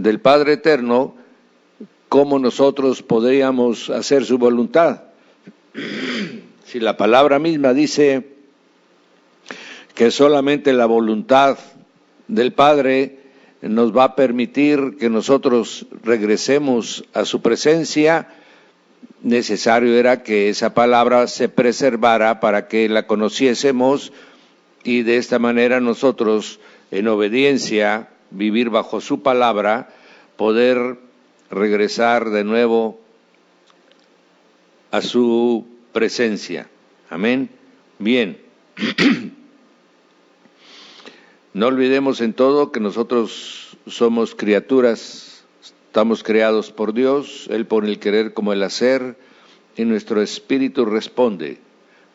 del Padre Eterno, ¿cómo nosotros podríamos hacer su voluntad? Si la palabra misma dice que solamente la voluntad del Padre nos va a permitir que nosotros regresemos a su presencia, necesario era que esa palabra se preservara para que la conociésemos y de esta manera nosotros, en obediencia, vivir bajo su palabra, poder regresar de nuevo a su presencia. Amén. Bien. No olvidemos en todo que nosotros somos criaturas, estamos creados por Dios, Él pone el querer como el hacer, y nuestro espíritu responde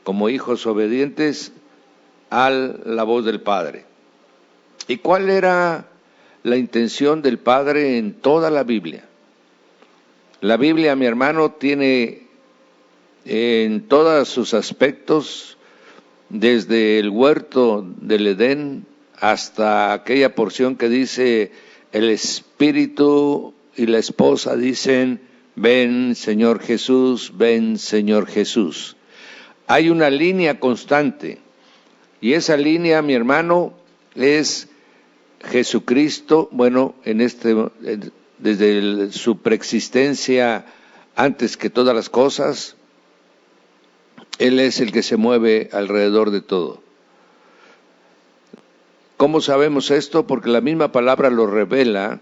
como hijos obedientes a la voz del Padre. ¿Y cuál era la intención del Padre en toda la Biblia? La Biblia, mi hermano, tiene en todos sus aspectos, desde el huerto del Edén hasta aquella porción que dice el Espíritu y la esposa dicen, ven Señor Jesús, ven Señor Jesús. Hay una línea constante y esa línea, mi hermano, es Jesucristo, bueno, desde su preexistencia antes que todas las cosas, Él es el que se mueve alrededor de todo. ¿Cómo sabemos esto? Porque la misma palabra lo revela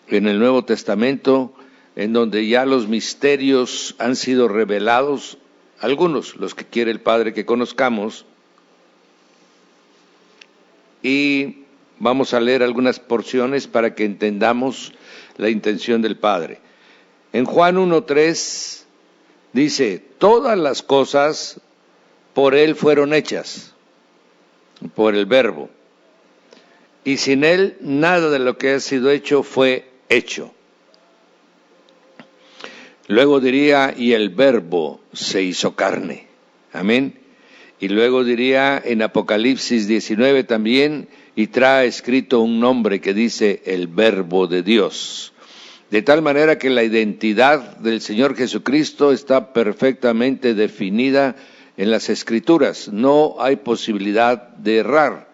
en el Nuevo Testamento, en donde ya los misterios han sido revelados, algunos, los que quiere el Padre que conozcamos, y vamos a leer algunas porciones para que entendamos la intención del Padre. En Juan 1:3 dice, todas las cosas por Él fueron hechas, por el Verbo, y sin Él nada de lo que ha sido hecho fue hecho. Luego diría, y el Verbo se hizo carne. Amén. Y luego diría en Apocalipsis 19 también, y trae escrito un nombre que dice el Verbo de Dios. De tal manera que la identidad del Señor Jesucristo está perfectamente definida en las Escrituras. No hay posibilidad de errar.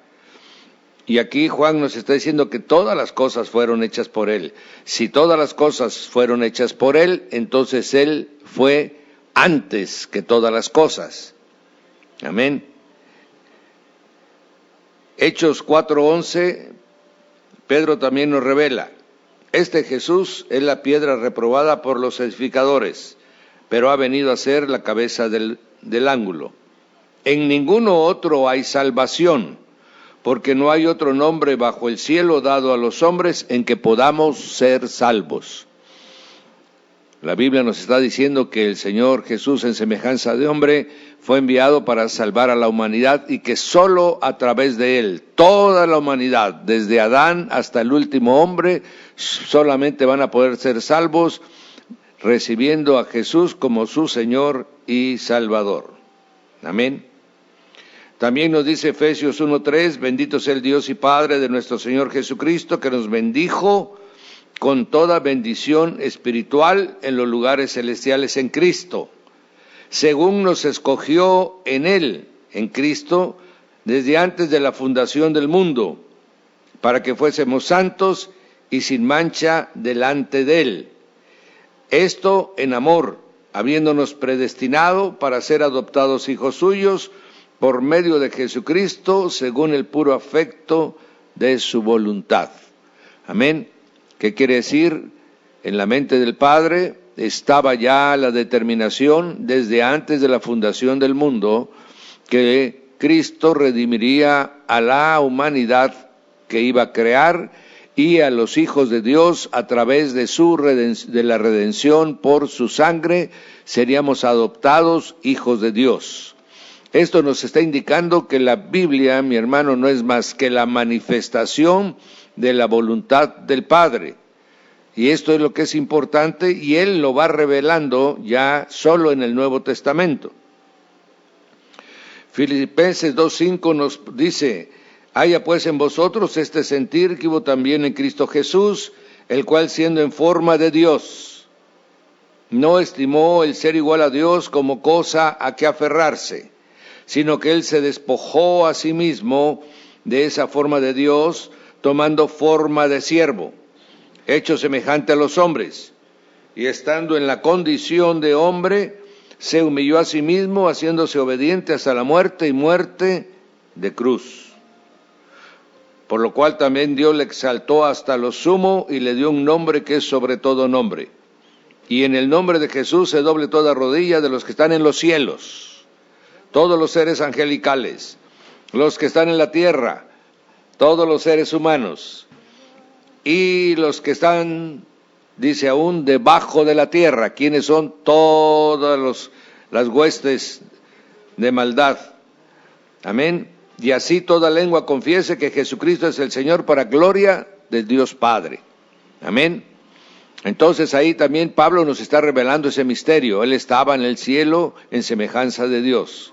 Y aquí Juan nos está diciendo que todas las cosas fueron hechas por Él. Si todas las cosas fueron hechas por Él, entonces Él fue antes que todas las cosas. Amén. Hechos 4:11, Pedro también nos revela, este Jesús es la piedra reprobada por los edificadores, pero ha venido a ser la cabeza del ángulo. En ninguno otro hay salvación, porque no hay otro nombre bajo el cielo dado a los hombres en que podamos ser salvos. La Biblia nos está diciendo que el Señor Jesús, en semejanza de hombre, fue enviado para salvar a la humanidad y que solo a través de Él, toda la humanidad, desde Adán hasta el último hombre, solamente van a poder ser salvos recibiendo a Jesús como su Señor y Salvador. Amén. También nos dice Efesios 1:3, bendito sea el Dios y Padre de nuestro Señor Jesucristo, que nos bendijo con toda bendición espiritual en los lugares celestiales en Cristo, según nos escogió en Él, en Cristo, desde antes de la fundación del mundo, para que fuésemos santos y sin mancha delante de Él. Esto en amor, habiéndonos predestinado para ser adoptados hijos suyos, por medio de Jesucristo, según el puro afecto de su voluntad. Amén. ¿Qué quiere decir? En la mente del Padre estaba ya la determinación desde antes de la fundación del mundo que Cristo redimiría a la humanidad que iba a crear y a los hijos de Dios a través de la redención por su sangre seríamos adoptados hijos de Dios. Esto nos está indicando que la Biblia, mi hermano, no es más que la manifestación de la voluntad del Padre. Y esto es lo que es importante y Él lo va revelando ya solo en el Nuevo Testamento. Filipenses 2:5 nos dice, haya pues en vosotros este sentir que hubo también en Cristo Jesús, el cual siendo en forma de Dios, no estimó el ser igual a Dios como cosa a que aferrarse, sino que él se despojó a sí mismo de esa forma de Dios, tomando forma de siervo, hecho semejante a los hombres, y estando en la condición de hombre, se humilló a sí mismo, haciéndose obediente hasta la muerte y muerte de cruz. Por lo cual también Dios le exaltó hasta lo sumo y le dio un nombre que es sobre todo nombre. Y en el nombre de Jesús se doble toda rodilla de los que están en los cielos, todos los seres angelicales, los que están en la tierra, todos los seres humanos, y los que están, dice aún, debajo de la tierra, quienes son todas las huestes de maldad. Amén. Y así toda lengua confiese que Jesucristo es el Señor, para gloria de Dios Padre. Amén. Entonces ahí también Pablo nos está revelando ese misterio. Él estaba en el cielo en semejanza de Dios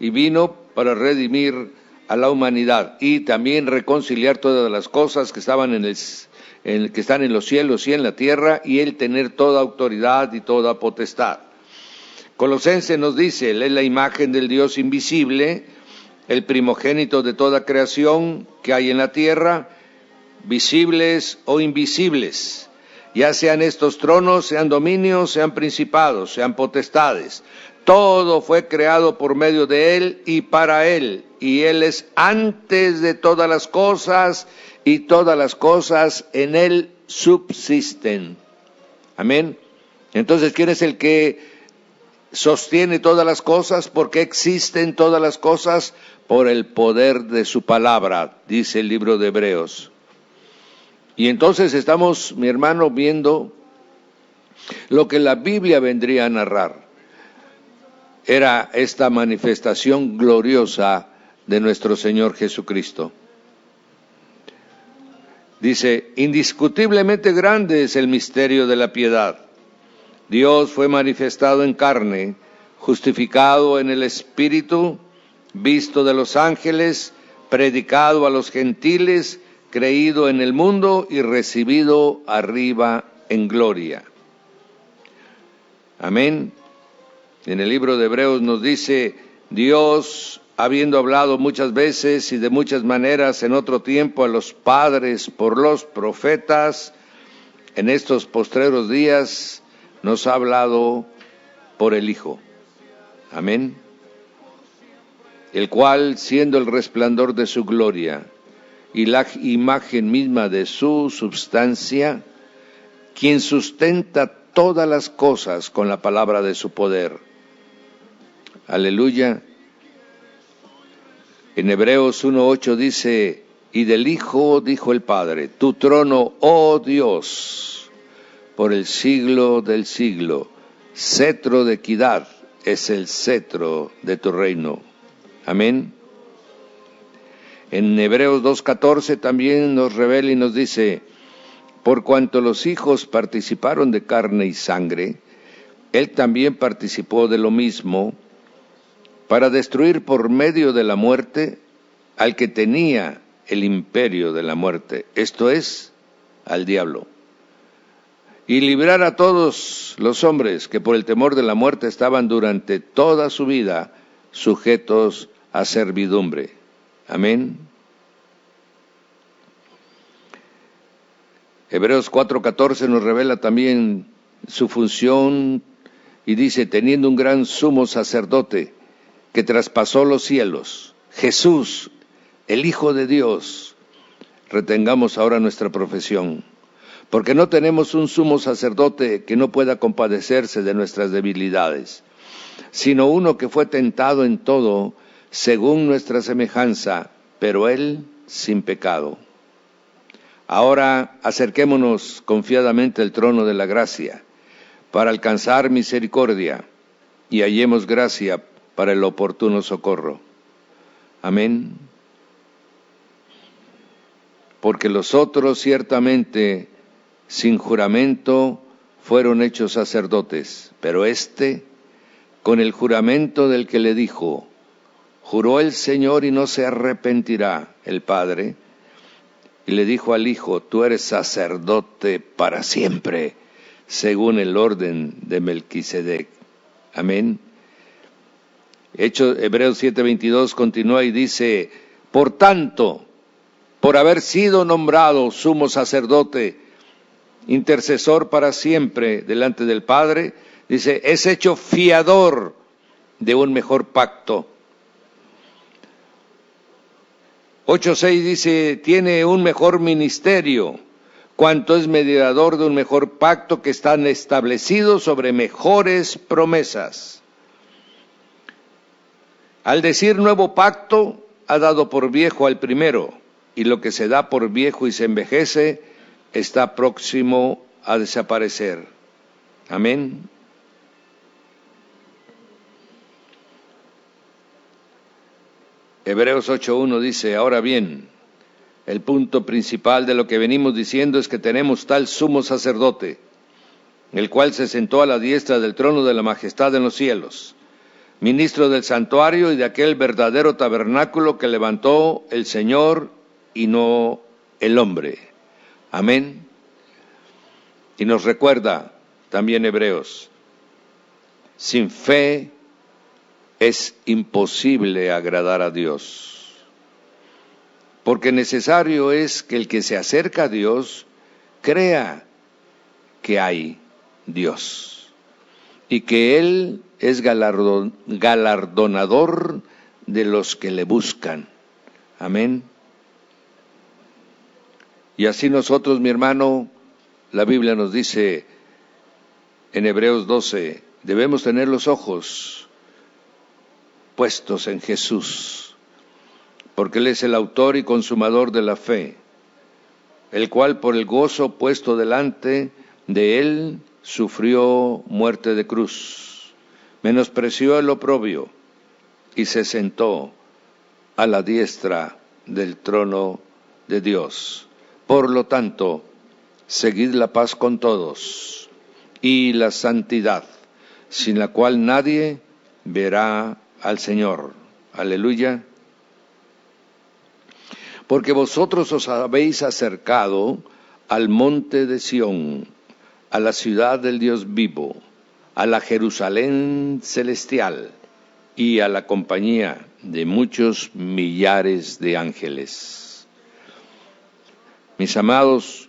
y vino para redimir a la humanidad y también reconciliar todas las cosas que estaban que están en los cielos y en la tierra, y él tener toda autoridad y toda potestad. Colosenses nos dice, él es la imagen del Dios invisible, el primogénito de toda creación que hay en la tierra, visibles o invisibles, ya sean estos tronos, sean dominios, sean principados, sean potestades. Todo fue creado por medio de él y para él, y él es antes de todas las cosas, y todas las cosas en él subsisten. Amén. Entonces, ¿quién es el que sostiene todas las cosas? ¿Por qué existen todas las cosas? Por el poder de su palabra, dice el libro de Hebreos. Y entonces estamos, mi hermano, viendo lo que la Biblia vendría a narrar. Era esta manifestación gloriosa de nuestro Señor Jesucristo. Dice, indiscutiblemente grande es el misterio de la piedad. Dios fue manifestado en carne, justificado en el Espíritu, visto de los ángeles, predicado a los gentiles, creído en el mundo y recibido arriba en gloria. Amén. En el libro de Hebreos nos dice, Dios, habiendo hablado muchas veces y de muchas maneras en otro tiempo a los padres por los profetas, en estos postreros días nos ha hablado por el Hijo. Amén. El cual, siendo el resplandor de su gloria y la imagen misma de su substancia, quien sustenta todas las cosas con la palabra de su poder. Aleluya. En Hebreos 1:8 dice, y del Hijo dijo el Padre, tu trono, oh Dios, por el siglo del siglo, cetro de equidad es el cetro de tu reino. Amén. En Hebreos 2:14 también nos revela y nos dice, por cuanto los hijos participaron de carne y sangre, él también participó de lo mismo, para destruir por medio de la muerte al que tenía el imperio de la muerte, esto es, al diablo, y librar a todos los hombres que por el temor de la muerte estaban durante toda su vida sujetos a servidumbre. Amén. Hebreos 4:14 nos revela también su función y dice, teniendo un gran sumo sacerdote que traspasó los cielos, Jesús, el Hijo de Dios. Retengamos ahora nuestra profesión, porque no tenemos un sumo sacerdote que no pueda compadecerse de nuestras debilidades, sino uno que fue tentado en todo, según nuestra semejanza, pero él sin pecado. Ahora acerquémonos confiadamente al trono de la gracia, para alcanzar misericordia, y hallemos gracia para el oportuno socorro. Amén. Porque los otros ciertamente sin juramento fueron hechos sacerdotes, pero éste, con el juramento del que le dijo, juró el Señor y no se arrepentirá, el Padre, y le dijo al Hijo: tú eres sacerdote para siempre, según el orden de Melquisedec. Amén. Hebreos 7:22 continúa y dice: por tanto, por haber sido nombrado sumo sacerdote, intercesor para siempre delante del Padre, dice, es hecho fiador de un mejor pacto. 8:6 dice, tiene un mejor ministerio, cuanto es mediador de un mejor pacto que están establecidos sobre mejores promesas. Al decir nuevo pacto, ha dado por viejo al primero, y lo que se da por viejo y se envejece, está próximo a desaparecer. Amén. Hebreos 8:1 dice, ahora bien, el punto principal de lo que venimos diciendo es que tenemos tal sumo sacerdote, el cual se sentó a la diestra del trono de la majestad en los cielos, ministro del santuario y de aquel verdadero tabernáculo que levantó el Señor y no el hombre. Amén. Y nos recuerda también Hebreos, sin fe es imposible agradar a Dios, porque necesario es que el que se acerca a Dios crea que hay Dios y que Él es galardonador de los que le buscan. Amén. Y así nosotros, mi hermano, la Biblia nos dice en Hebreos 12, debemos tener los ojos puestos en Jesús, porque Él es el autor y consumador de la fe, el cual por el gozo puesto delante de Él sufrió muerte de cruz, menospreció el oprobio y se sentó a la diestra del trono de Dios. Por lo tanto, seguid la paz con todos y la santidad, sin la cual nadie verá al Señor. Aleluya. Porque vosotros os habéis acercado al monte de Sión, a la ciudad del Dios vivo, a la Jerusalén celestial y a la compañía de muchos millares de ángeles. Mis amados,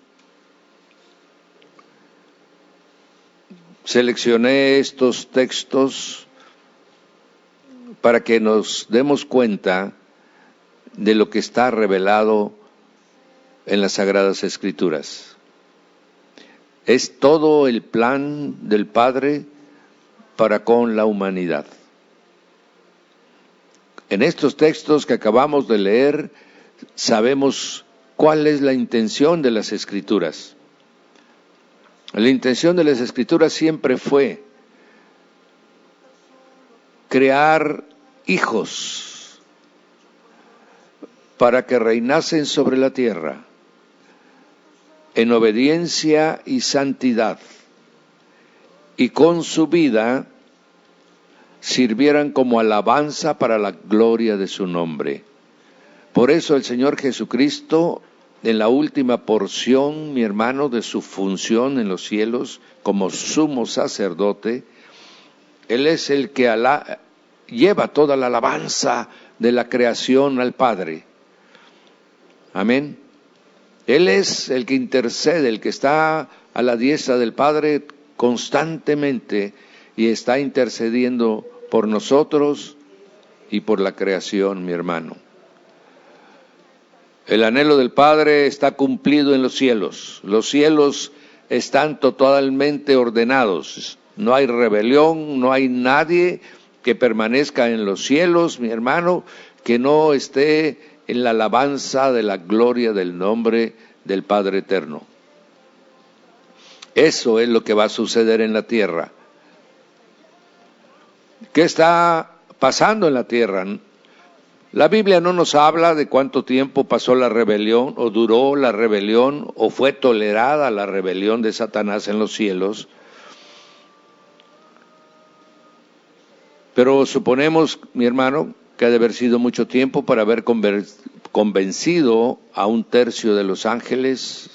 seleccioné estos textos para que nos demos cuenta de lo que está revelado en las Sagradas Escrituras. Es todo el plan del Padre para con la humanidad. En estos textos que acabamos de leer, sabemos cuál es la intención de las Escrituras. La intención de las Escrituras siempre fue crear hijos para que reinasen sobre la tierra en obediencia y santidad, y con su vida sirvieran como alabanza para la gloria de su nombre. Por eso el Señor Jesucristo, en la última porción, mi hermano, de su función en los cielos como sumo sacerdote, Él es el que lleva toda la alabanza de la creación al Padre. Amén. Él es el que intercede, el que está a la diestra del Padre constantemente y está intercediendo por nosotros y por la creación, mi hermano. El anhelo del Padre está cumplido en los cielos. Los cielos están totalmente ordenados. No hay rebelión, no hay nadie que permanezca en los cielos, mi hermano, que no esté en la alabanza de la gloria del nombre del Padre eterno. Eso es lo que va a suceder en la tierra. ¿Qué está pasando en la tierra? La Biblia no nos habla de cuánto tiempo pasó la rebelión, o duró la rebelión, o fue tolerada la rebelión de Satanás en los cielos. Pero suponemos, mi hermano, que ha de haber sido mucho tiempo para haber convencido a 1/3 de los ángeles.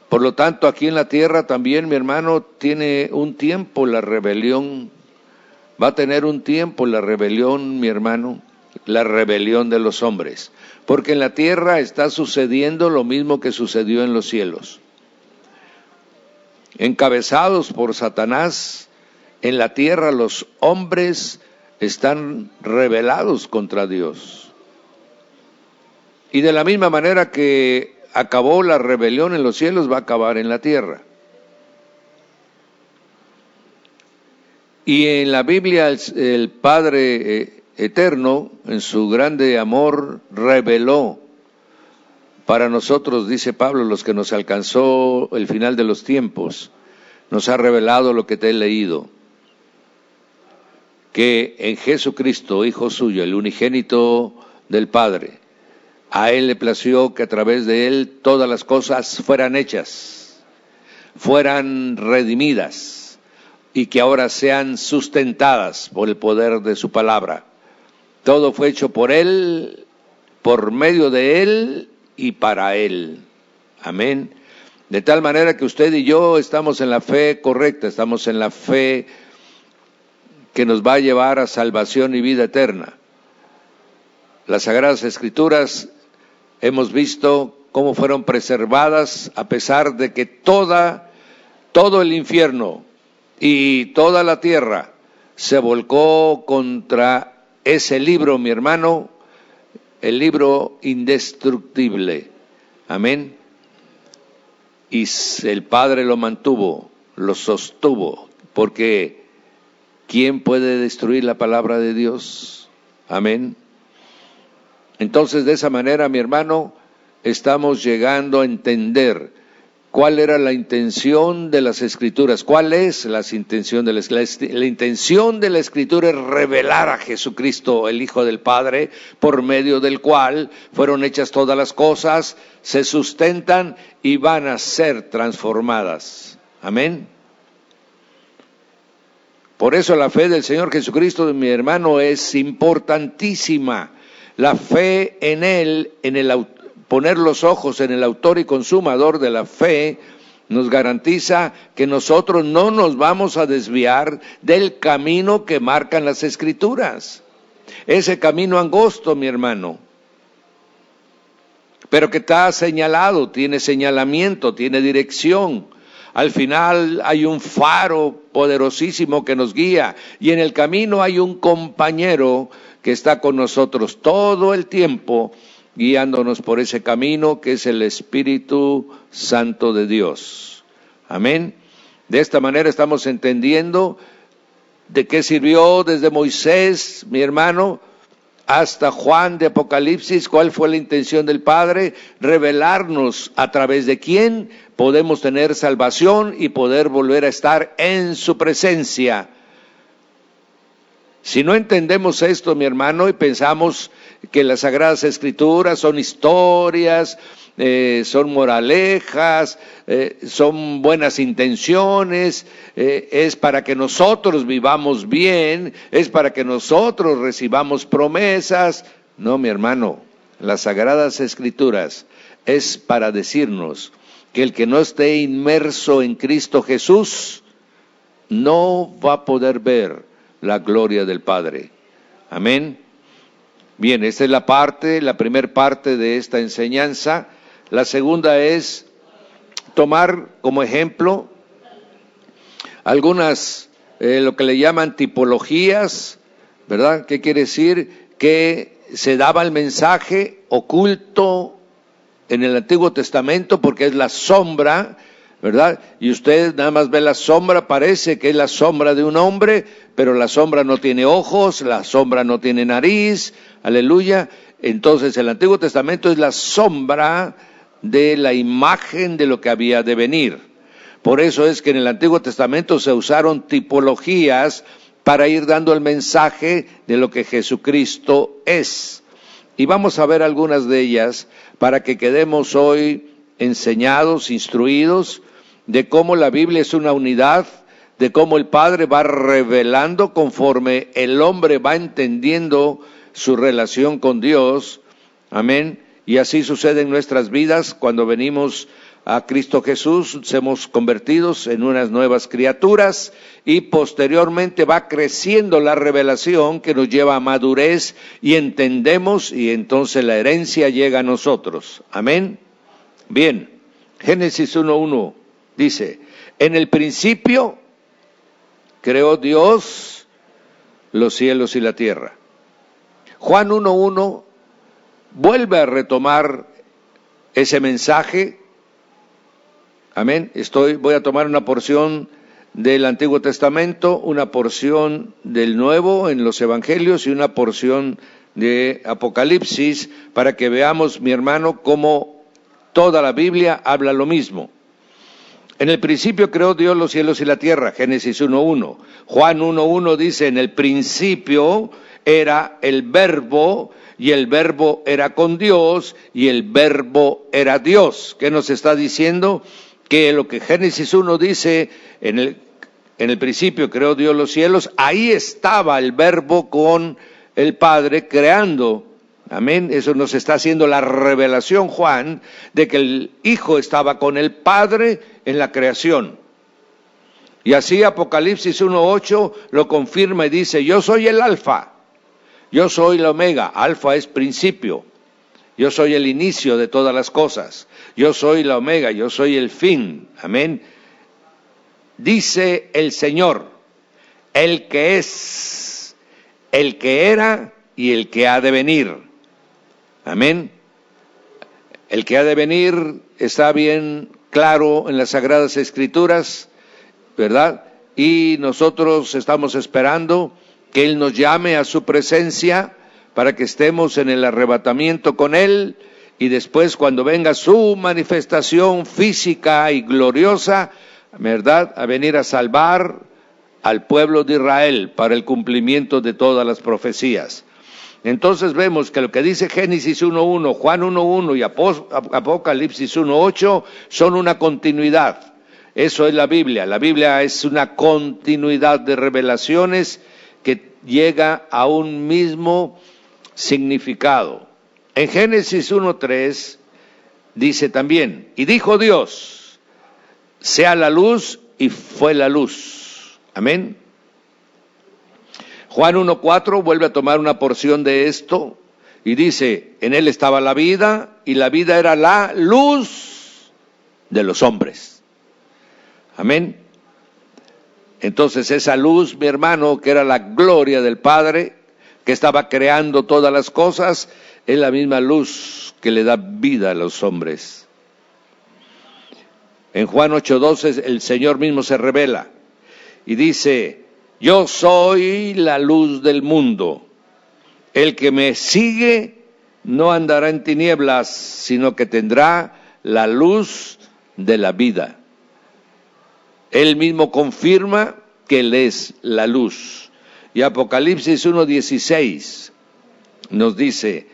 Por lo tanto, aquí en la tierra también, mi hermano, tiene un tiempo la rebelión. Va a tener un tiempo la rebelión, mi hermano, la rebelión de los hombres. Porque en la tierra está sucediendo lo mismo que sucedió en los cielos. Encabezados por Satanás, en la tierra los hombres están rebelados contra Dios. Y de la misma manera que acabó la rebelión en los cielos, va a acabar en la tierra. Y en la Biblia el Padre Eterno, en su grande amor, reveló para nosotros, dice Pablo, los que nos alcanzó el final de los tiempos, nos ha revelado lo que te he leído, que en Jesucristo, Hijo suyo, el unigénito del Padre, a Él le plació que a través de Él todas las cosas fueran hechas, fueran redimidas, y que ahora sean sustentadas por el poder de su palabra. Todo fue hecho por Él, por medio de Él y para Él. Amén. De tal manera que usted y yo estamos en la fe correcta, estamos en la fe que nos va a llevar a salvación y vida eterna. Las Sagradas Escrituras hemos visto cómo fueron preservadas a pesar de que todo el infierno y toda la tierra se volcó contra ese libro, mi hermano, el libro indestructible. Amén. Y el Padre lo mantuvo, lo sostuvo, porque ¿quién puede destruir la palabra de Dios? Amén. Entonces, de esa manera, mi hermano, estamos llegando a entender cuál era la intención de las Escrituras. ¿Cuál es la intención de la intención de la Escritura? Es revelar a Jesucristo, el Hijo del Padre, por medio del cual fueron hechas todas las cosas, se sustentan y van a ser transformadas. Amén. Por eso la fe del Señor Jesucristo, mi hermano, es importantísima. La fe en Él, poner los ojos en el autor y consumador de la fe, nos garantiza que nosotros no nos vamos a desviar del camino que marcan las Escrituras. Ese camino angosto, mi hermano, pero que está señalado, tiene señalamiento, tiene dirección. Al final hay un faro poderosísimo que nos guía, y en el camino hay un compañero que está con nosotros todo el tiempo, guiándonos por ese camino que es el Espíritu Santo de Dios. Amén. De esta manera estamos entendiendo de qué sirvió desde Moisés, mi hermano, hasta Juan de Apocalipsis. ¿Cuál fue la intención del Padre? Revelarnos a través de quién podemos tener salvación y poder volver a estar en su presencia. Si no entendemos esto, mi hermano, y pensamos que las Sagradas Escrituras son historias, son moralejas, son buenas intenciones, es para que nosotros vivamos bien, es para que nosotros recibamos promesas. No, mi hermano, las Sagradas Escrituras es para decirnos que el que no esté inmerso en Cristo Jesús no va a poder ver la gloria del Padre. Amén. Bien, esta es la primera parte de esta enseñanza. La segunda es tomar como ejemplo algunas, lo que le llaman tipologías, ¿verdad? ¿Qué quiere decir? Que se daba el mensaje oculto en el Antiguo Testamento, porque es la sombra, ¿verdad? Y usted nada más ve la sombra, parece que es la sombra de un hombre, pero la sombra no tiene ojos, la sombra no tiene nariz, aleluya. Entonces el Antiguo Testamento es la sombra de la imagen de lo que había de venir. Por eso es que en el Antiguo Testamento se usaron tipologías para ir dando el mensaje de lo que Jesucristo es. Y vamos a ver algunas de ellas para que quedemos hoy enseñados, instruidos, de cómo la Biblia es una unidad, de cómo el Padre va revelando conforme el hombre va entendiendo su relación con Dios. Amén. Y así sucede en nuestras vidas cuando venimos a Cristo Jesús, somos convertidos en unas nuevas criaturas y posteriormente va creciendo la revelación que nos lleva a madurez y entendemos, y entonces la herencia llega a nosotros. Amén. Bien, Génesis 1:1 dice: en el principio creó Dios los cielos y la tierra. Juan 1:1 vuelve a retomar ese mensaje. Amén. Voy a tomar una porción del Antiguo Testamento, una porción del Nuevo en los Evangelios y una porción de Apocalipsis, para que veamos, mi hermano, cómo toda la Biblia habla lo mismo. En el principio creó Dios los cielos y la tierra, Génesis 1:1. Juan 1:1 dice: en el principio era el Verbo, y el Verbo era con Dios, y el Verbo era Dios. ¿Qué nos está diciendo? Que lo que Génesis 1 dice, en el principio creó Dios los cielos, ahí estaba el Verbo con el Padre creando. Amén. Eso nos está haciendo la revelación Juan de que el Hijo estaba con el Padre en la creación. Y así Apocalipsis 1:8 lo confirma y dice: yo soy el Alfa, yo soy la Omega. Alfa es principio. Yo soy el inicio de todas las cosas. Yo soy la Omega, yo soy el fin. Amén. Dice el Señor, el que es, el que era y el que ha de venir. Amén. El que ha de venir está bien claro en las Sagradas Escrituras, ¿verdad? Y nosotros estamos esperando que Él nos llame a su presencia para que estemos en el arrebatamiento con Él, y después cuando venga su manifestación física y gloriosa, ¿verdad?, a venir a salvar al pueblo de Israel para el cumplimiento de todas las profecías. Entonces vemos que lo que dice Génesis 1:1, Juan 1:1 y Apocalipsis 1:8 son una continuidad. Eso es la Biblia. La Biblia es una continuidad de revelaciones que llega a un mismo significado. En Génesis 1:3 dice también: y dijo Dios, sea la luz, y fue la luz. Amén. Juan 1:4 vuelve a tomar una porción de esto y dice: en él estaba la vida, y la vida era la luz de los hombres. Amén. Entonces esa luz, mi hermano, que era la gloria del Padre, que estaba creando todas las cosas, es la misma luz que le da vida a los hombres. En Juan 8:12 el Señor mismo se revela y dice: yo soy la luz del mundo. El que me sigue no andará en tinieblas, sino que tendrá la luz de la vida. Él mismo confirma que Él es la luz. Y Apocalipsis 1:16 nos dice: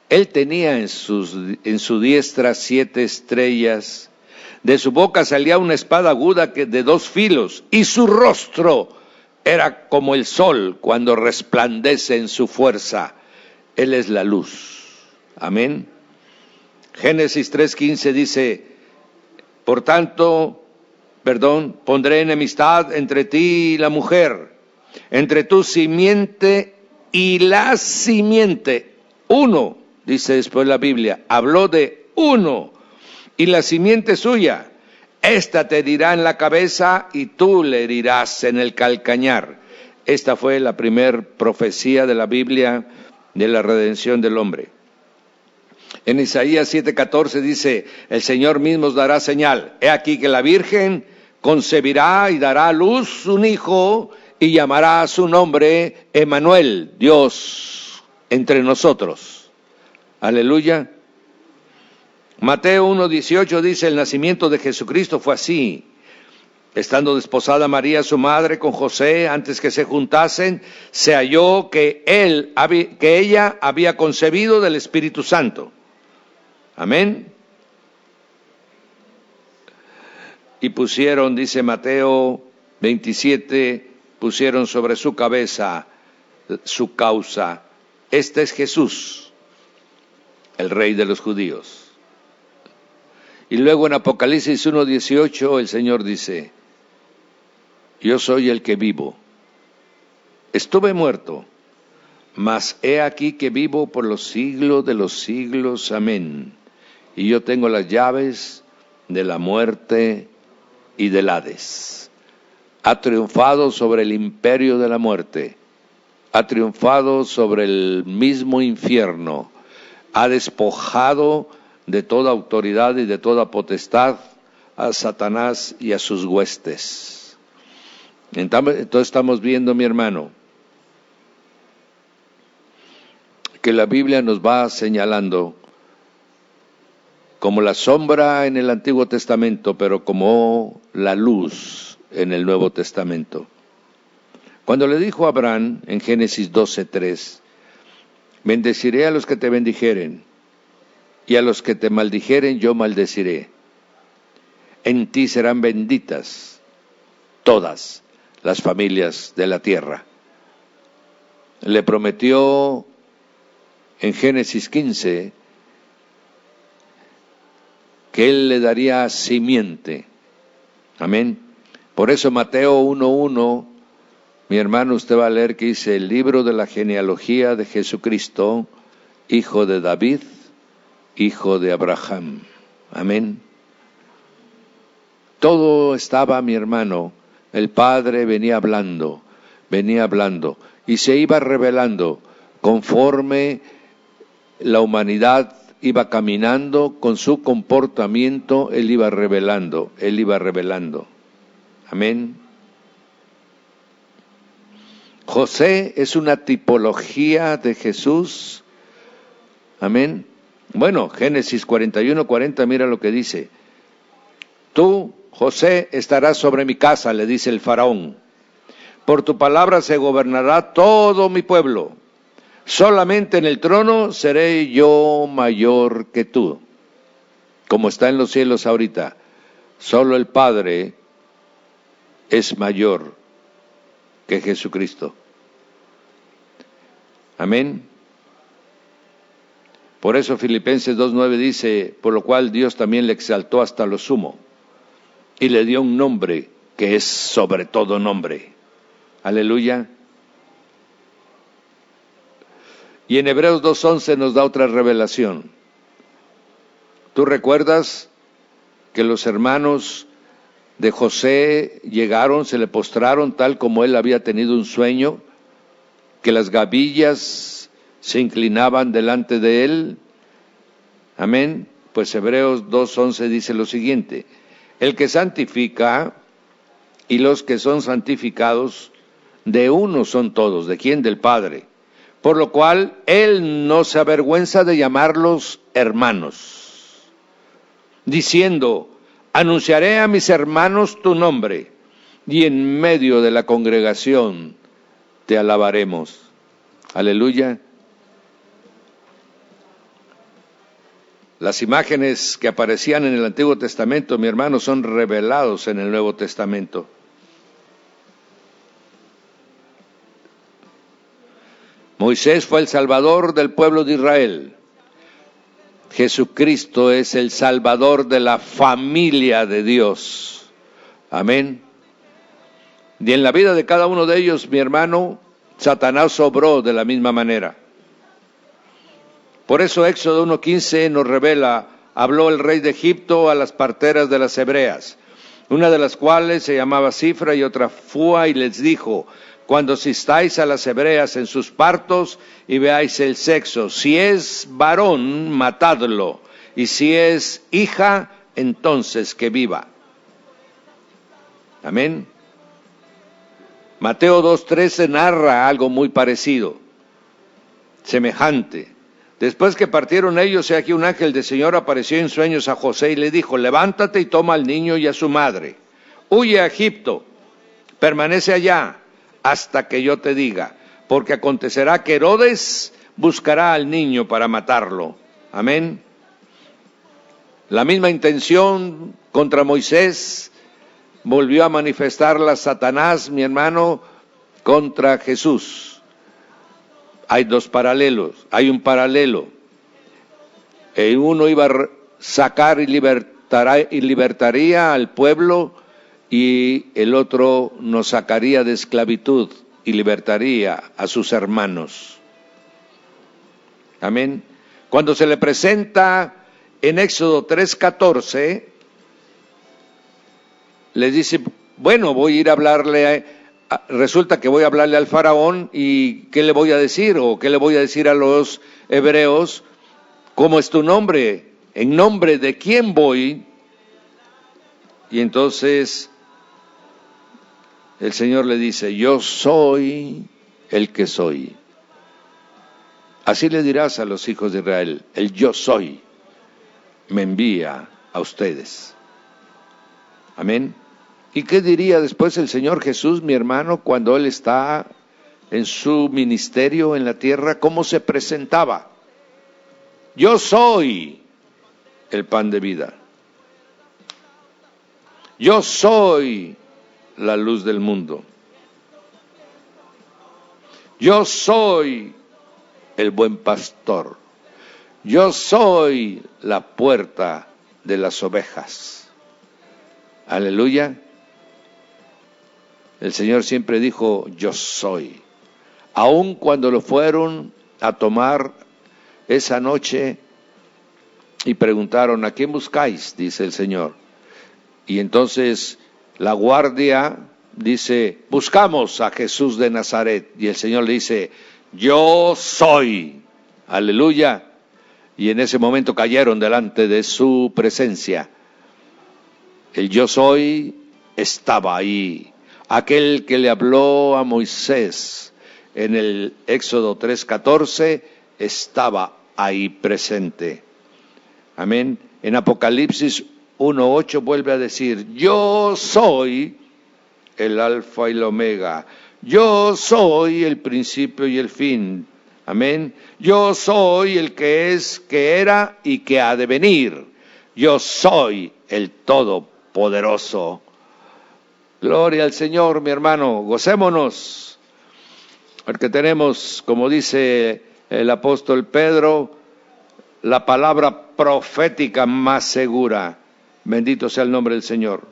Él tenía en su diestra 7 estrellas, de su boca salía una espada aguda de 2 filos, y su rostro era como el sol cuando resplandece en su fuerza. Él es la luz. Amén. Génesis 3:15 dice: pondré enemistad entre ti y la mujer, entre tu simiente y la simiente. Uno, dice después la Biblia, habló de uno, y la simiente suya. Esta te herirá en la cabeza y tú le herirás en el calcañar. Esta fue la primer profecía de la Biblia de la redención del hombre. En Isaías 7:14 dice: el Señor mismo os dará señal. He aquí que la Virgen concebirá y dará a luz un hijo, y llamará su nombre Emmanuel, Dios entre nosotros. Aleluya. Mateo 1:18 dice: el nacimiento de Jesucristo fue así. Estando desposada María su madre con José, antes que se juntasen, se halló que ella había concebido del Espíritu Santo. Amén. Y pusieron, dice Mateo 27, pusieron sobre su cabeza su causa Este es Jesús, el Rey de los judíos. Y luego en Apocalipsis 1:18 el Señor dice: yo soy el que vivo. Estuve muerto, mas he aquí que vivo por los siglos de los siglos. Amén. Y yo tengo las llaves de la muerte y del Hades. Ha triunfado sobre el imperio de la muerte. Ha triunfado sobre el mismo infierno. Ha despojado de toda autoridad y de toda potestad a Satanás y a sus huestes. Entonces estamos viendo, mi hermano, que la Biblia nos va señalando como la sombra en el Antiguo Testamento, pero como la luz en el Nuevo Testamento. Cuando le dijo a Abraham en Génesis 12:3, bendeciré a los que te bendijeren, y a los que te maldijeren yo maldeciré. En ti serán benditas todas las familias de la tierra. Le prometió en Génesis 15 que él le daría simiente. Amén. Por eso Mateo 1:1, mi hermano, usted va a leer que dice: el libro de la genealogía de Jesucristo, hijo de David, hijo de Abraham. Amén. Todo estaba, mi hermano, el Padre venía hablando, y se iba revelando conforme la humanidad iba caminando con su comportamiento. Él iba revelando. Amén. José es una tipología de Jesús. Amén. Bueno, Génesis 41:40, mira lo que dice: tú, José, estarás sobre mi casa, le dice el faraón. Por tu palabra se gobernará todo mi pueblo. Solamente en el trono seré yo mayor que tú. Como está en los cielos ahorita, solo el Padre es mayor que Jesucristo. Amén. Por eso Filipenses 2:9 dice: por lo cual Dios también le exaltó hasta lo sumo y le dio un nombre que es sobre todo nombre. Aleluya. Y en Hebreos 2:11 nos da otra revelación. ¿Tú recuerdas que los hermanos de José llegaron, se le postraron tal como él había tenido un sueño, que las gavillas se inclinaban delante de él? Amén. Pues Hebreos 2:11 dice lo siguiente: el que santifica y los que son santificados, de uno son todos. ¿De quién? Del Padre. Por lo cual él no se avergüenza de llamarlos hermanos, diciendo: anunciaré a mis hermanos tu nombre, y en medio de la congregación te alabaremos. Aleluya. Las imágenes que aparecían en el Antiguo Testamento, mi hermano, son revelados en el Nuevo Testamento. Moisés fue el salvador del pueblo de Israel. Jesucristo es el salvador de la familia de Dios. Amén. Y en la vida de cada uno de ellos, mi hermano, Satanás obró de la misma manera. Por eso Éxodo 1:15 nos revela: habló el rey de Egipto a las parteras de las hebreas, una de las cuales se llamaba Cifra y otra Fua, y les dijo: cuando asistáis a las hebreas en sus partos y veáis el sexo, si es varón, matadlo, y si es hija, entonces que viva. Amén. Mateo 2:13 narra algo muy parecido, semejante. Después que partieron ellos, he aquí un ángel del Señor apareció en sueños a José y le dijo: levántate y toma al niño y a su madre, huye a Egipto, permanece allá hasta que yo te diga, porque acontecerá que Herodes buscará al niño para matarlo. Amén. La misma intención contra Moisés volvió a manifestarla Satanás, mi hermano, contra Jesús. Hay dos paralelos, hay un paralelo. Uno iba a sacar y libertaría al pueblo, y el otro nos sacaría de esclavitud y libertaría a sus hermanos. Amén. Cuando se le presenta en Éxodo 3:14, les dice, bueno, voy a ir a hablarle, resulta que voy a hablarle al faraón, y ¿qué le voy a decir? ¿O qué le voy a decir a los hebreos? ¿Cómo es tu nombre? ¿En nombre de quién voy? Y entonces el Señor le dice, yo soy el que soy. Así le dirás a los hijos de Israel, el yo soy me envía a ustedes. Amén. ¿Y qué diría después el Señor Jesús, mi hermano, cuando Él está en su ministerio en la tierra? ¿Cómo se presentaba? Yo soy el pan de vida. Yo soy la luz del mundo. Yo soy el buen pastor. Yo soy la puerta de las ovejas. Aleluya. El Señor siempre dijo, yo soy. Aun cuando lo fueron a tomar esa noche y preguntaron, ¿a quién buscáis?, dice el Señor. Y entonces la guardia dice, buscamos a Jesús de Nazaret. Y el Señor le dice, yo soy. Aleluya. Y en ese momento cayeron delante de su presencia. El yo soy estaba ahí. Aquel que le habló a Moisés en el Éxodo 3:14 estaba ahí presente. Amén. En Apocalipsis 1:8 vuelve a decir, yo soy el alfa y el omega. Yo soy el principio y el fin. Amén. Yo soy el que es, que era y que ha de venir. Yo soy el Todopoderoso. Gloria al Señor, mi hermano. Gocémonos. Porque tenemos, como dice el apóstol Pedro, la palabra profética más segura. Bendito sea el nombre del Señor.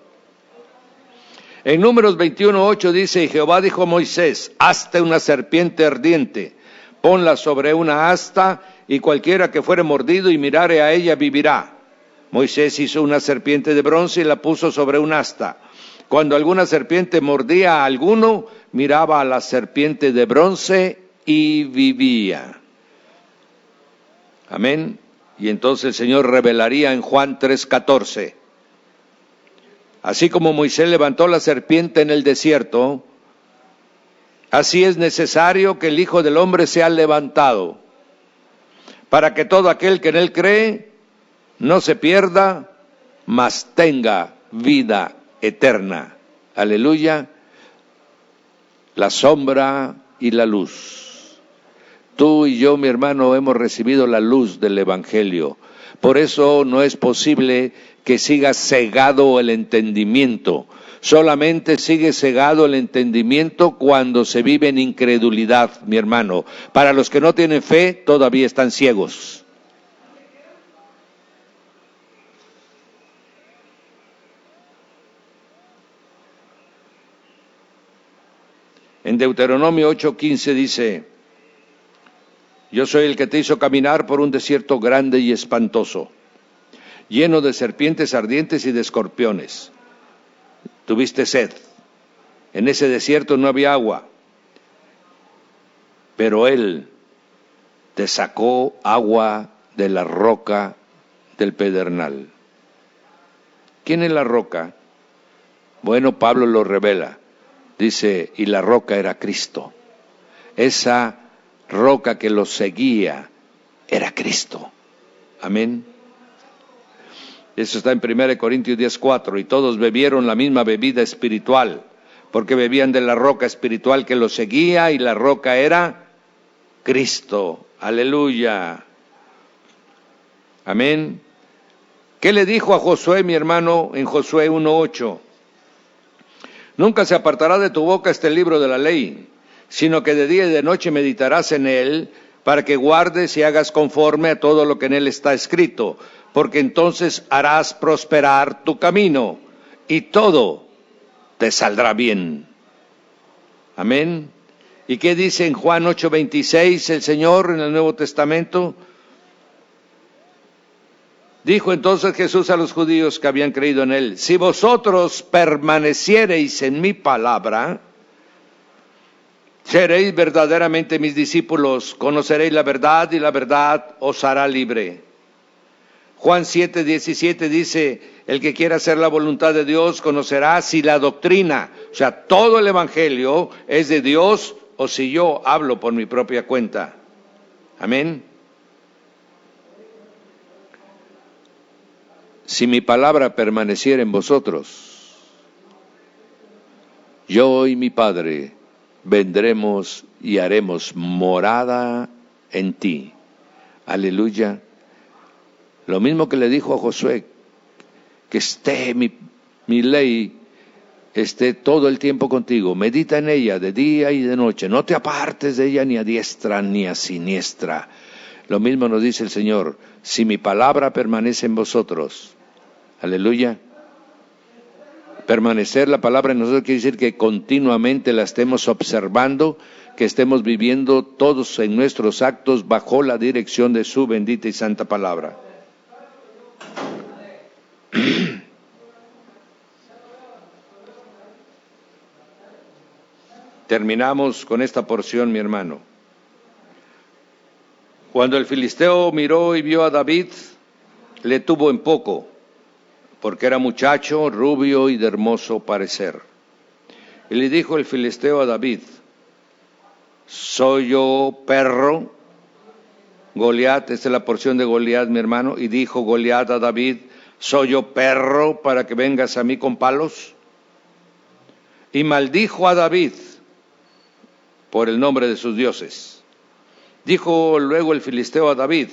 En Números 21:8 dice, y Jehová dijo a Moisés, hazte una serpiente ardiente, ponla sobre una asta, y cualquiera que fuere mordido y mirare a ella vivirá. Moisés hizo una serpiente de bronce y la puso sobre un asta. Cuando alguna serpiente mordía a alguno, miraba a la serpiente de bronce y vivía. Amén. Y entonces el Señor revelaría en Juan 3:14. Así como Moisés levantó la serpiente en el desierto, así es necesario que el Hijo del Hombre sea levantado, para que todo aquel que en él cree no se pierda, mas tenga vida eterna. Aleluya. La sombra y la luz. Tú y yo, mi hermano, hemos recibido la luz del Evangelio. Por eso no es posible que siga cegado el entendimiento. Solamente sigue cegado el entendimiento cuando se vive en incredulidad, mi hermano. Para los que no tienen fe, todavía están ciegos. En Deuteronomio 8:15 dice, yo soy el que te hizo caminar por un desierto grande y espantoso, lleno de serpientes ardientes y de escorpiones. Tuviste sed. En ese desierto no había agua, pero Él te sacó agua de la roca del pedernal. ¿Quién es la roca? Bueno, Pablo lo revela. Dice, y la roca era Cristo. Esa roca que los seguía era Cristo. Amén. Eso está en 1 Corintios 10:4. Y todos bebieron la misma bebida espiritual, porque bebían de la roca espiritual que los seguía, y la roca era Cristo. Aleluya. Amén. ¿Qué le dijo a Josué, mi hermano, en Josué 1:8? Nunca se apartará de tu boca este libro de la ley, sino que de día y de noche meditarás en él, para que guardes y hagas conforme a todo lo que en él está escrito, porque entonces harás prosperar tu camino, y todo te saldrá bien. Amén. ¿Y qué dice en Juan 8:26 el Señor en el Nuevo Testamento? Dijo entonces Jesús a los judíos que habían creído en él: si vosotros permaneciereis en mi palabra, seréis verdaderamente mis discípulos, conoceréis la verdad y la verdad os hará libre. Juan 7:17 dice: el que quiera hacer la voluntad de Dios conocerá si la doctrina, o sea, todo el evangelio es de Dios o si yo hablo por mi propia cuenta. Amén. Si mi palabra permaneciera en vosotros, yo y mi Padre vendremos y haremos morada en ti. Aleluya. Lo mismo que le dijo a Josué, que esté mi ley, esté todo el tiempo contigo, medita en ella de día y de noche, no te apartes de ella ni a diestra ni a siniestra. Lo mismo nos dice el Señor: si mi palabra permanece en vosotros, aleluya. Permanecer la palabra en nosotros quiere decir que continuamente la estemos observando, que estemos viviendo todos en nuestros actos bajo la dirección de su bendita y santa palabra. Terminamos con esta porción, mi hermano. Cuando el filisteo miró y vio a David, le tuvo en poco, porque era muchacho, rubio y de hermoso parecer. Y le dijo el filisteo a David: ¿soy yo perro? Goliat, esta es la porción de Goliat, mi hermano. Y dijo Goliat a David: ¿soy yo perro para que vengas a mí con palos? Y maldijo a David por el nombre de sus dioses. Dijo luego el filisteo a David: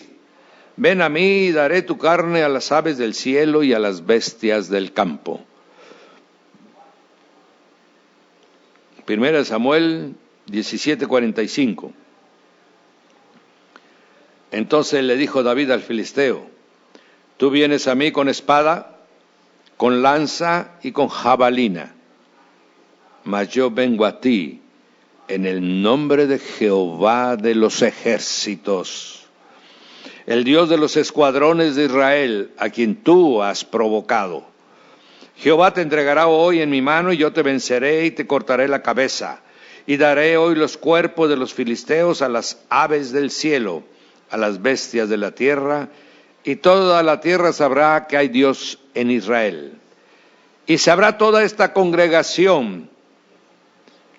ven a mí y daré tu carne a las aves del cielo y a las bestias del campo. Primera de Samuel 17:45. Entonces le dijo David al filisteo: tú vienes a mí con espada, con lanza y con jabalina, mas yo vengo a ti en el nombre de Jehová de los ejércitos, el Dios de los escuadrones de Israel, a quien tú has provocado. Jehová te entregará hoy en mi mano, y yo te venceré y te cortaré la cabeza, y daré hoy los cuerpos de los filisteos a las aves del cielo, a las bestias de la tierra, y toda la tierra sabrá que hay Dios en Israel. Y sabrá toda esta congregación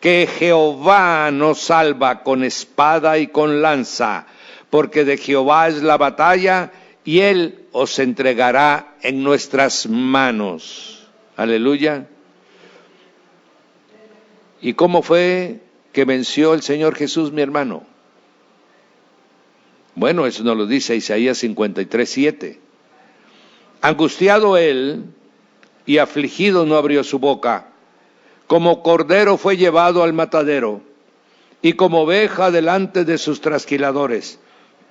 que Jehová nos salva con espada y con lanza, porque de Jehová es la batalla, y Él os entregará en nuestras manos. Aleluya. ¿Y cómo fue que venció el Señor Jesús, mi hermano? Bueno, eso nos lo dice Isaías 53:7. Angustiado él y afligido no abrió su boca. Como cordero fue llevado al matadero, y como oveja delante de sus trasquiladores.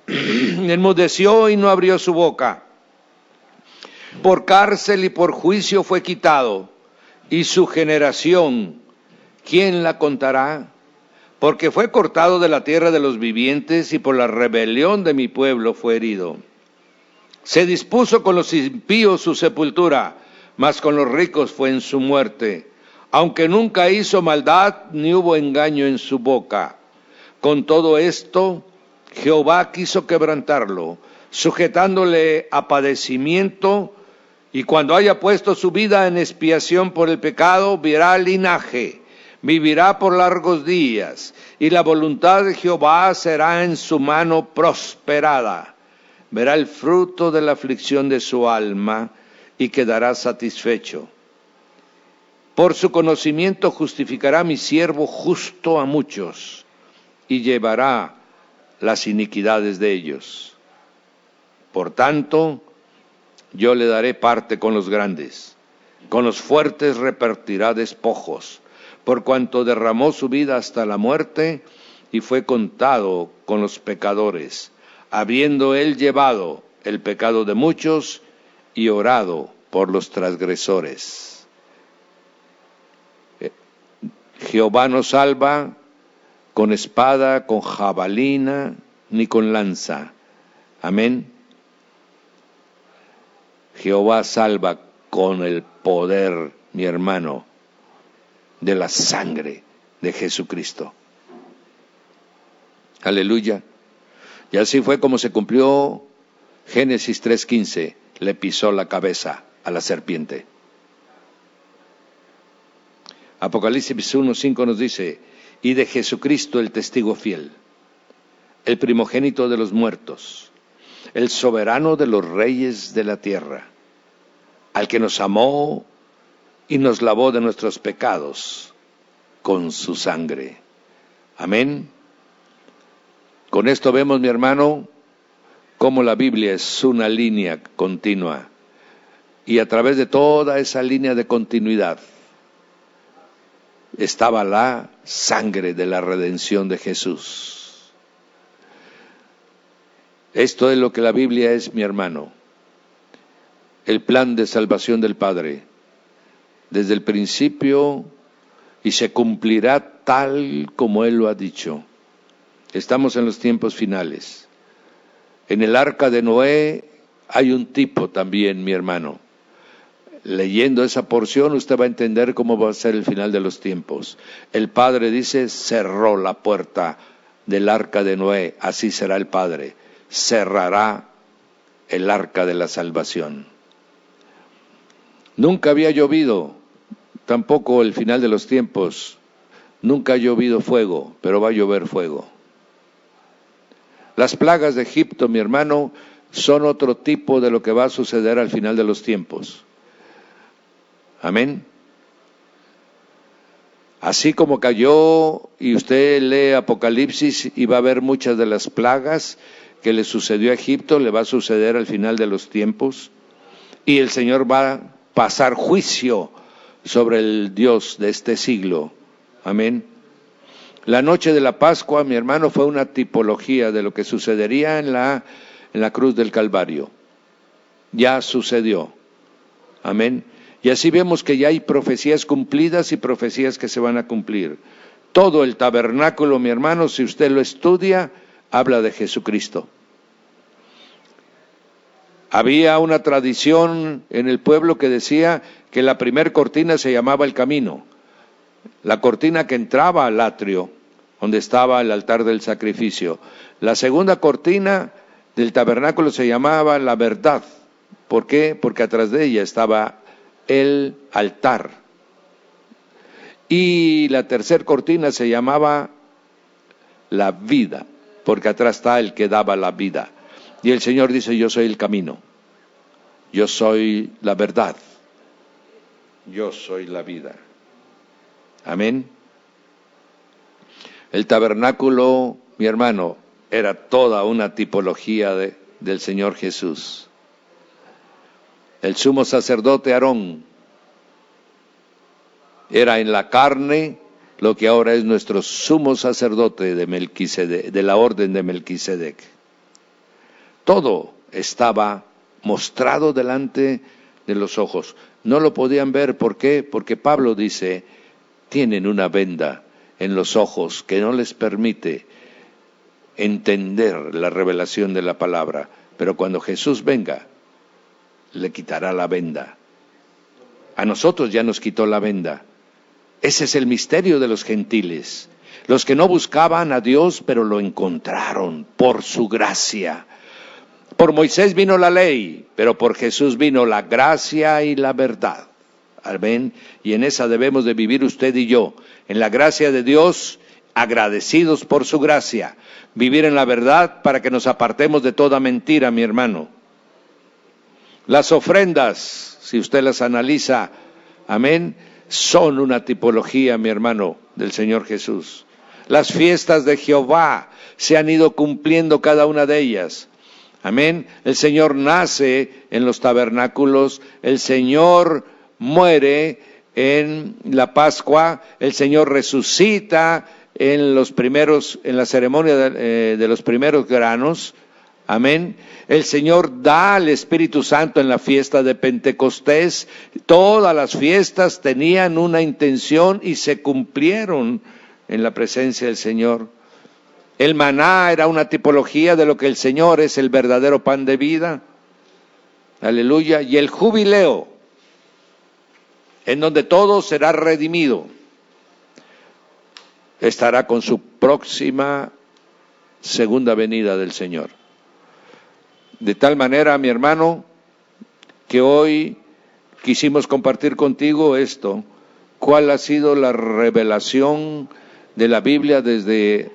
Enmudeció y no abrió su boca. Por cárcel y por juicio fue quitado, y su generación, ¿quién la contará? Porque fue cortado de la tierra de los vivientes, y por la rebelión de mi pueblo fue herido. Se dispuso con los impíos su sepultura, mas con los ricos fue en su muerte. Aunque nunca hizo maldad, ni hubo engaño en su boca. Con todo esto, Jehová quiso quebrantarlo, sujetándole a padecimiento, y cuando haya puesto su vida en expiación por el pecado, verá linaje, vivirá por largos días, y la voluntad de Jehová será en su mano prosperada. Verá el fruto de la aflicción de su alma, y quedará satisfecho. Por su conocimiento justificará mi siervo justo a muchos, y llevará las iniquidades de ellos. Por tanto, yo le daré parte con los grandes, con los fuertes repartirá despojos, por cuanto derramó su vida hasta la muerte y fue contado con los pecadores, habiendo él llevado el pecado de muchos y orado por los transgresores. Jehová no salva con espada, con jabalina, ni con lanza. Amén. Jehová salva con el poder, mi hermano, de la sangre de Jesucristo. Aleluya. Y así fue como se cumplió Génesis 3:15, le pisó la cabeza a la serpiente. Apocalipsis 1:5 nos dice, y de Jesucristo el testigo fiel, el primogénito de los muertos, el soberano de los reyes de la tierra, al que nos amó y nos lavó de nuestros pecados con su sangre. Amén. Con esto vemos, mi hermano, cómo la Biblia es una línea continua, y a través de toda esa línea de continuidad estaba la sangre de la redención de Jesús. Esto es lo que la Biblia es, mi hermano, el plan de salvación del Padre, desde el principio, y se cumplirá tal como Él lo ha dicho. Estamos en los tiempos finales. En el arca de Noé hay un tipo también, mi hermano. Leyendo esa porción usted va a entender cómo va a ser el final de los tiempos. El Padre dice, cerró la puerta del arca de Noé, así será el Padre. Cerrará el arca de la salvación. Nunca había llovido, tampoco el final de los tiempos. Nunca ha llovido fuego, pero va a llover fuego. Las plagas de Egipto, mi hermano, son otro tipo de lo que va a suceder al final de los tiempos. Amén. Así como cayó, y usted lee Apocalipsis y va a ver muchas de las plagas que le sucedió a Egipto, le va a suceder al final de los tiempos. Y el Señor va a pasar juicio sobre el Dios de este siglo. Amén. La noche de la Pascua, mi hermano, fue una tipología de lo que sucedería en la cruz del Calvario. Ya sucedió. Amén. Y así vemos que ya hay profecías cumplidas y profecías que se van a cumplir. Todo el tabernáculo, mi hermano, si usted lo estudia, habla de Jesucristo. Había una tradición en el pueblo que decía que la primer cortina se llamaba el camino. La cortina que entraba al atrio, donde estaba el altar del sacrificio. La segunda cortina del tabernáculo se llamaba la verdad. ¿Por qué? Porque atrás de ella estaba el altar. Y la tercera cortina se llamaba la vida, porque atrás está el que daba la vida. Y el Señor dice, yo soy el camino, yo soy la verdad, yo soy la vida. Amén. El tabernáculo, mi hermano, era toda una tipología del Señor Jesús. El sumo sacerdote Aarón era en la carne lo que ahora es nuestro sumo sacerdote de Melquisedec, de la orden de Melquisedec. Todo estaba mostrado delante de los ojos. No lo podían ver, ¿por qué? Porque Pablo dice, tienen una venda en los ojos que no les permite entender la revelación de la palabra. Pero cuando Jesús venga, le quitará la venda. A nosotros ya nos quitó la venda. Ese es el misterio de los gentiles. Los que no buscaban a Dios, pero lo encontraron por su gracia. Por Moisés vino la ley, pero por Jesús vino la gracia y la verdad. Amén. Y en esa debemos de vivir usted y yo. En la gracia de Dios, agradecidos por su gracia. Vivir en la verdad para que nos apartemos de toda mentira, mi hermano. Las ofrendas, si usted las analiza, amén, son una tipología, mi hermano, del Señor Jesús. Las fiestas de Jehová se han ido cumpliendo cada una de ellas. Amén. El Señor nace en los tabernáculos, el Señor muere en la Pascua, el Señor resucita en la ceremonia de los primeros granos, amén. El Señor da al Espíritu Santo en la fiesta de Pentecostés. Todas las fiestas tenían una intención y se cumplieron en la presencia del Señor. El maná era una tipología de lo que el Señor es, el verdadero pan de vida. Aleluya. Y el jubileo, en donde todo será redimido, estará con su próxima segunda venida del Señor. De tal manera, mi hermano, que hoy quisimos compartir contigo esto, cuál ha sido la revelación de la Biblia desde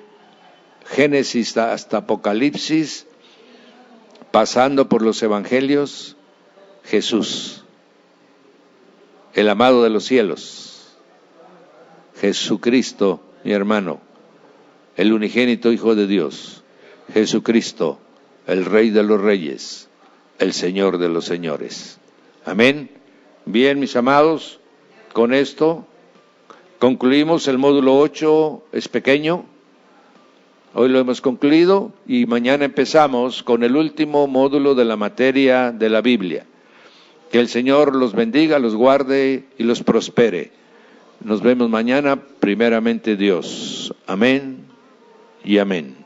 Génesis hasta Apocalipsis, pasando por los evangelios. Jesús, el amado de los cielos, Jesucristo, mi hermano, el unigénito Hijo de Dios, Jesucristo, el Rey de los Reyes, el Señor de los Señores. Amén. Bien, mis amados, con esto concluimos el módulo 8, es pequeño. Hoy lo hemos concluido y mañana empezamos con el último módulo de la materia de la Biblia. Que el Señor los bendiga, los guarde y los prospere. Nos vemos mañana, primeramente Dios. Amén y amén.